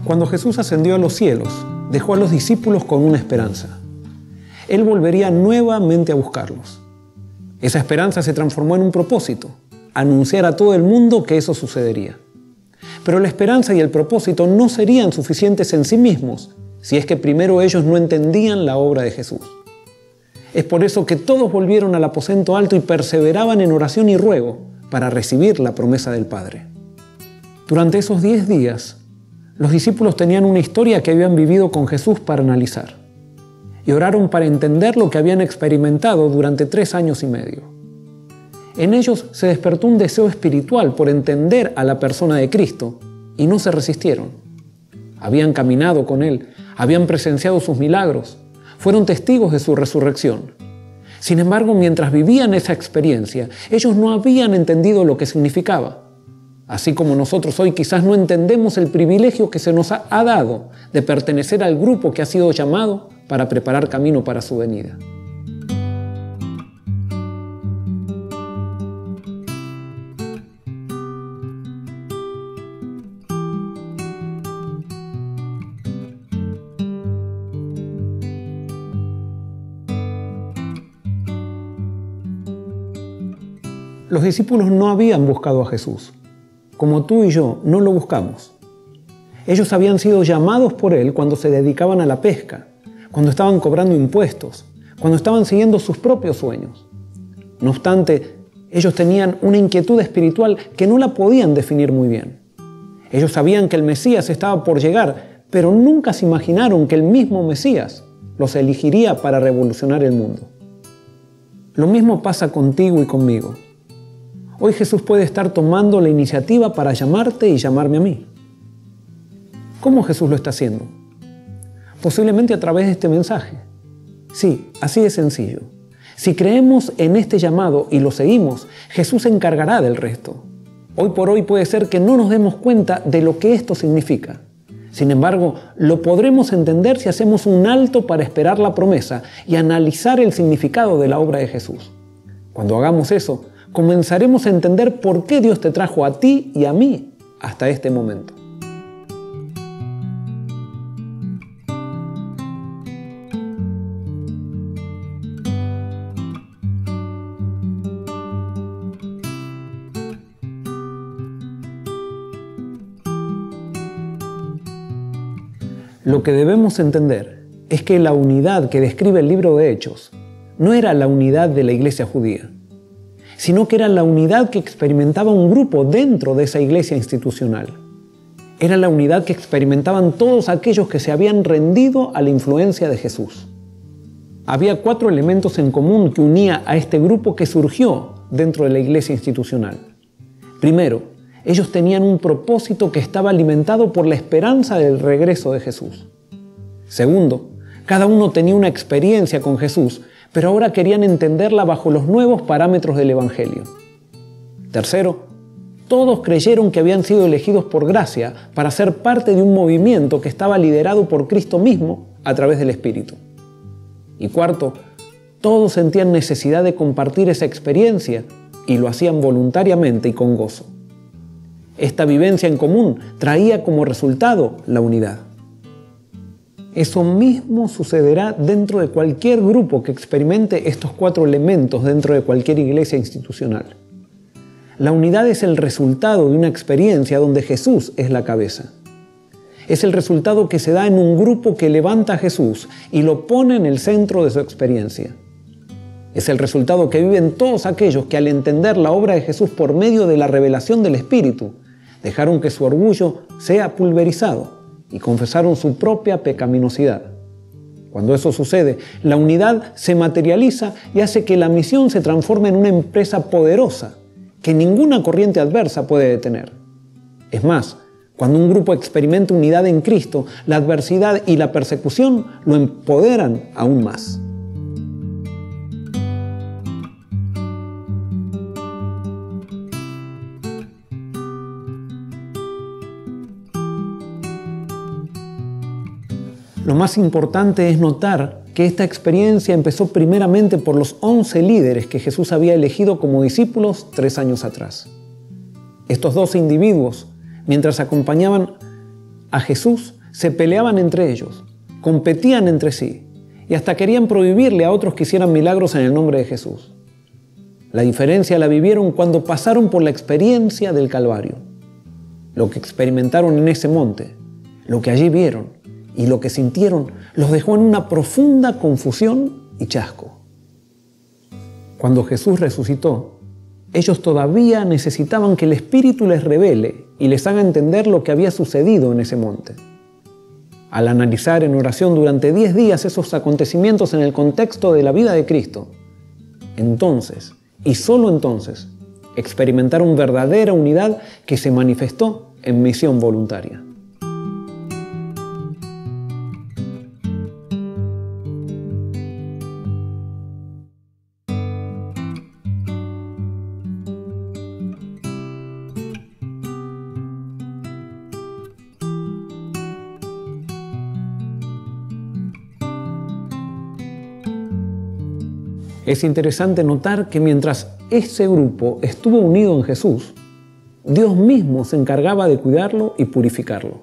Cuando Jesús ascendió a los cielos, dejó a los discípulos con una esperanza. Él volvería nuevamente a buscarlos. Esa esperanza se transformó en un propósito: anunciar a todo el mundo que eso sucedería. Pero la esperanza y el propósito no serían suficientes en sí mismos si es que primero ellos no entendían la obra de Jesús. Es por eso que todos volvieron al aposento alto y perseveraban en oración y ruego para recibir la promesa del Padre. Durante esos 10 días, los discípulos tenían una historia que habían vivido con Jesús para analizar, y oraron para entender lo que habían experimentado durante 3 años y medio. En ellos se despertó un deseo espiritual por entender a la persona de Cristo, y no se resistieron. Habían caminado con Él, habían presenciado sus milagros, fueron testigos de su resurrección. Sin embargo, mientras vivían esa experiencia, ellos no habían entendido lo que significaba. Así como nosotros hoy quizás no entendemos el privilegio que se nos ha dado de pertenecer al grupo que ha sido llamado para preparar camino para su venida. Los discípulos no habían buscado a Jesús, como tú y yo no lo buscamos. Ellos habían sido llamados por Él cuando se dedicaban a la pesca, cuando estaban cobrando impuestos, cuando estaban siguiendo sus propios sueños. No obstante, ellos tenían una inquietud espiritual que no la podían definir muy bien. Ellos sabían que el Mesías estaba por llegar, pero nunca se imaginaron que el mismo Mesías los elegiría para revolucionar el mundo. Lo mismo pasa contigo y conmigo. Hoy Jesús puede estar tomando la iniciativa para llamarte y llamarme a mí. ¿Cómo Jesús lo está haciendo? Posiblemente a través de este mensaje. Sí, así de sencillo. Si creemos en este llamado y lo seguimos, Jesús se encargará del resto. Hoy por hoy puede ser que no nos demos cuenta de lo que esto significa. Sin embargo, lo podremos entender si hacemos un alto para esperar la promesa y analizar el significado de la obra de Jesús. Cuando hagamos eso, comenzaremos a entender por qué Dios te trajo a ti y a mí hasta este momento. Lo que debemos entender es que la unidad que describe el libro de Hechos no era la unidad de la iglesia judía, sino que era la unidad que experimentaba un grupo dentro de esa iglesia institucional. Era la unidad que experimentaban todos aquellos que se habían rendido a la influencia de Jesús. Había 4 elementos en común que unía a este grupo que surgió dentro de la iglesia institucional. Primero, ellos tenían un propósito que estaba alimentado por la esperanza del regreso de Jesús. Segundo, cada uno tenía una experiencia con Jesús, pero ahora querían entenderla bajo los nuevos parámetros del Evangelio. Tercero, todos creyeron que habían sido elegidos por gracia para ser parte de un movimiento que estaba liderado por Cristo mismo a través del Espíritu. Y cuarto, todos sentían necesidad de compartir esa experiencia y lo hacían voluntariamente y con gozo. Esta vivencia en común traía como resultado la unidad. Eso mismo sucederá dentro de cualquier grupo que experimente estos 4 elementos dentro de cualquier iglesia institucional. La unidad es el resultado de una experiencia donde Jesús es la cabeza. Es el resultado que se da en un grupo que levanta a Jesús y lo pone en el centro de su experiencia. Es el resultado que viven todos aquellos que al entender la obra de Jesús por medio de la revelación del Espíritu, dejaron que su orgullo sea pulverizado y confesaron su propia pecaminosidad. Cuando eso sucede, la unidad se materializa y hace que la misión se transforme en una empresa poderosa que ninguna corriente adversa puede detener. Es más, cuando un grupo experimenta unidad en Cristo, la adversidad y la persecución lo empoderan aún más. Lo más importante es notar que esta experiencia empezó primeramente por los 11 líderes que Jesús había elegido como discípulos 3 años atrás. Estos 12 individuos, mientras acompañaban a Jesús se peleaban entre ellos, competían entre sí y hasta querían prohibirle a otros que hicieran milagros en el nombre de Jesús. La diferencia la vivieron cuando pasaron por la experiencia del Calvario. Lo que experimentaron en ese monte, lo que allí vieron y lo que sintieron los dejó en una profunda confusión y chasco. Cuando Jesús resucitó, ellos todavía necesitaban que el Espíritu les revele y les haga entender lo que había sucedido en ese monte. Al analizar en oración durante 10 días esos acontecimientos en el contexto de la vida de Cristo, entonces, y solo entonces, experimentaron verdadera unidad que se manifestó en misión voluntaria. Es interesante notar que mientras ese grupo estuvo unido en Jesús, Dios mismo se encargaba de cuidarlo y purificarlo.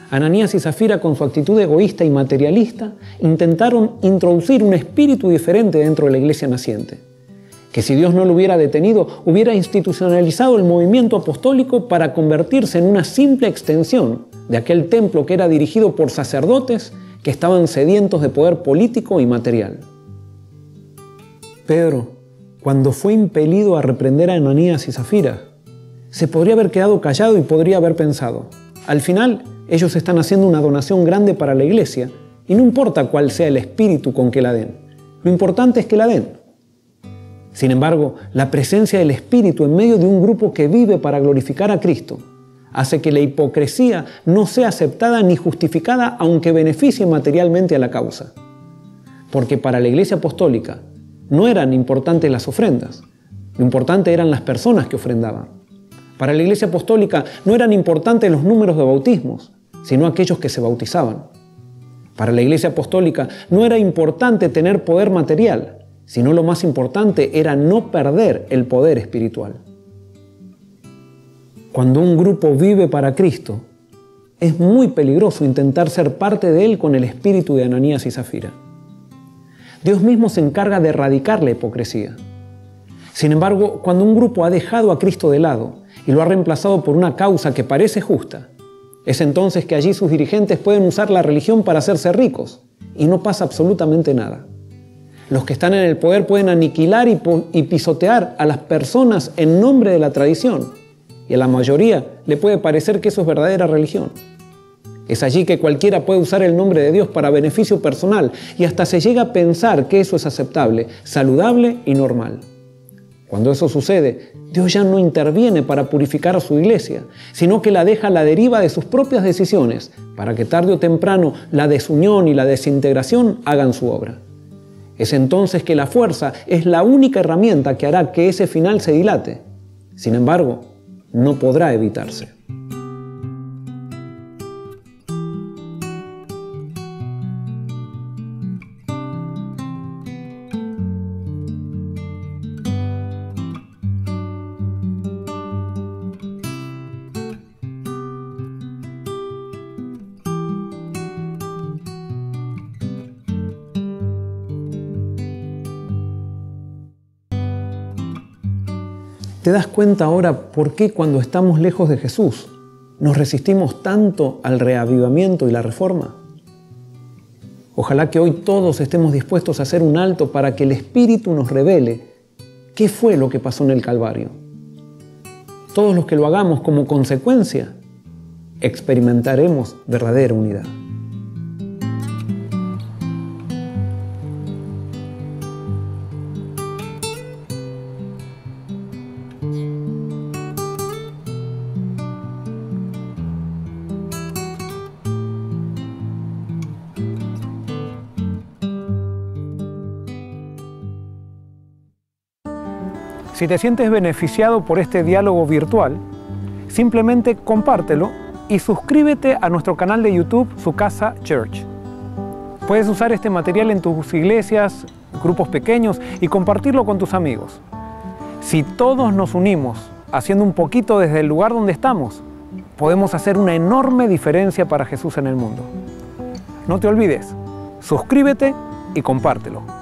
Ananías y Zafira, con su actitud egoísta y materialista, intentaron introducir un espíritu diferente dentro de la iglesia naciente, que si Dios no lo hubiera detenido, hubiera institucionalizado el movimiento apostólico para convertirse en una simple extensión de aquel templo que era dirigido por sacerdotes que estaban sedientos de poder político y material. Pedro, cuando fue impelido a reprender a Ananías y Zafira, se podría haber quedado callado y podría haber pensado: al final, ellos están haciendo una donación grande para la iglesia y no importa cuál sea el espíritu con que la den, lo importante es que la den. Sin embargo, la presencia del Espíritu en medio de un grupo que vive para glorificar a Cristo hace que la hipocresía no sea aceptada ni justificada aunque beneficie materialmente a la causa. Porque para la iglesia apostólica, no eran importantes las ofrendas, lo importante eran las personas que ofrendaban. Para la iglesia apostólica no eran importantes los números de bautismos, sino aquellos que se bautizaban. Para la iglesia apostólica no era importante tener poder material, sino lo más importante era no perder el poder espiritual. Cuando un grupo vive para Cristo, es muy peligroso intentar ser parte de él con el espíritu de Ananías y Zafira. Dios mismo se encarga de erradicar la hipocresía. Sin embargo, cuando un grupo ha dejado a Cristo de lado y lo ha reemplazado por una causa que parece justa, es entonces que allí sus dirigentes pueden usar la religión para hacerse ricos y no pasa absolutamente nada. Los que están en el poder pueden aniquilar y pisotear a las personas en nombre de la tradición y a la mayoría le puede parecer que eso es verdadera religión. Es allí que cualquiera puede usar el nombre de Dios para beneficio personal y hasta se llega a pensar que eso es aceptable, saludable y normal. Cuando eso sucede, Dios ya no interviene para purificar a su iglesia, sino que la deja a la deriva de sus propias decisiones para que tarde o temprano la desunión y la desintegración hagan su obra. Es entonces que la fuerza es la única herramienta que hará que ese final se dilate. Sin embargo, no podrá evitarse. ¿Te das cuenta ahora por qué cuando estamos lejos de Jesús nos resistimos tanto al reavivamiento y la reforma? Ojalá que hoy todos estemos dispuestos a hacer un alto para que el Espíritu nos revele qué fue lo que pasó en el Calvario. Todos los que lo hagamos como consecuencia, experimentaremos verdadera unidad. Si te sientes beneficiado por este diálogo virtual, simplemente compártelo y suscríbete a nuestro canal de YouTube, Su Casa Church. Puedes usar este material en tus iglesias, grupos pequeños y compartirlo con tus amigos. Si todos nos unimos haciendo un poquito desde el lugar donde estamos, podemos hacer una enorme diferencia para Jesús en el mundo. No te olvides, suscríbete y compártelo.